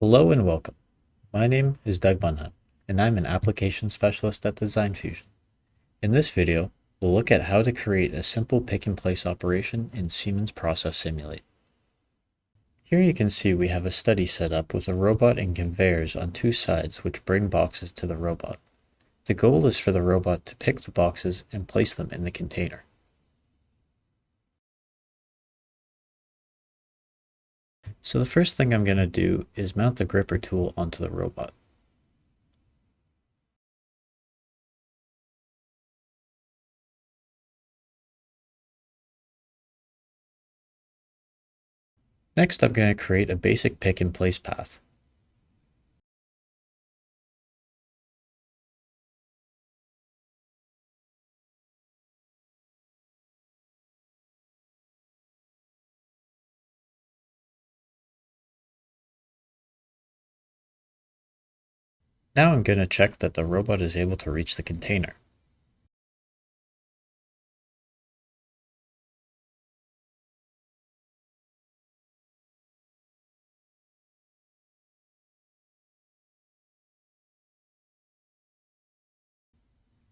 Hello and welcome. My name is Doug Bunhut, and I'm an application specialist at Designfusion. In this video, we'll look at how to create a simple pick-and-place operation in Siemens Process Simulate. Here you can see we have a study set up with a robot and conveyors on two sides which bring boxes to the robot. The goal is for the robot to pick the boxes and place them in the container. So the first thing I'm going to do is mount the gripper tool onto the robot. Next, I'm going to create a basic pick-and-place path. Now I'm going to check that the robot is able to reach the container.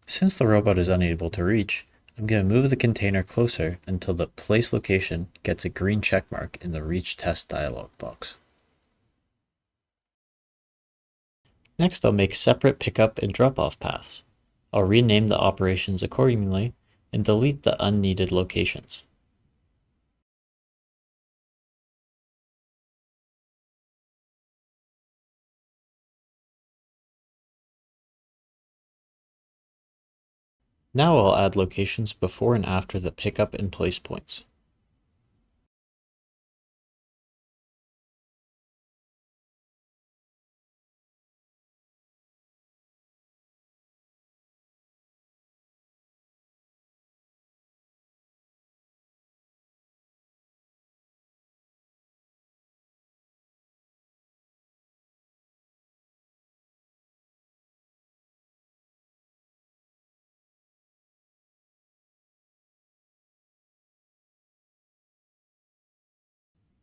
Since the robot is unable to reach, I'm going to move the container closer until the place location gets a green checkmark in the Reach Test dialog box. Next, I'll make separate pickup and drop-off paths. I'll rename the operations accordingly and delete the unneeded locations. Now I'll add locations before and after the pickup and place points.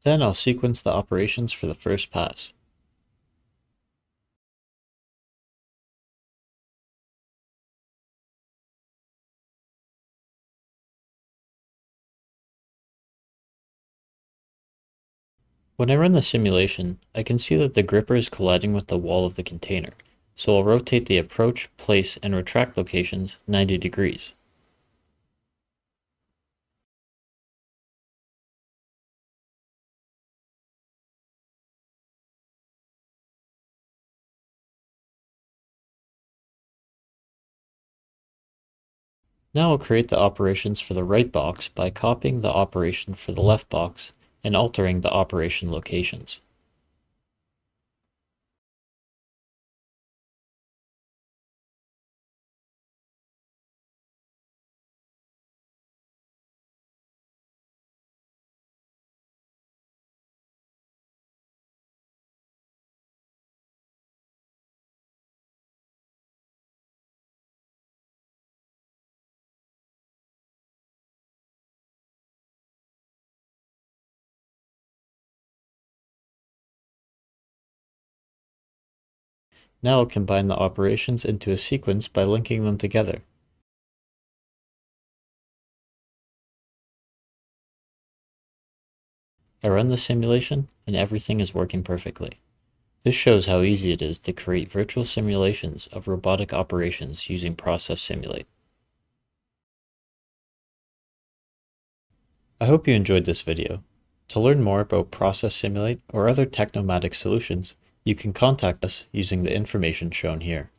Then I'll sequence the operations for the first pass. When I run the simulation, I can see that the gripper is colliding with the wall of the container, so I'll rotate the approach, place, and retract locations 90 degrees. Now I'll create the operations for the right box by copying the operation for the left box and altering the operation locations. Now I'll combine the operations into a sequence by linking them together. I run the simulation and everything is working perfectly. This shows how easy it is to create virtual simulations of robotic operations using Process Simulate. I hope you enjoyed this video. To learn more about Process Simulate or other Tecnomatix solutions, you can contact us using the information shown here.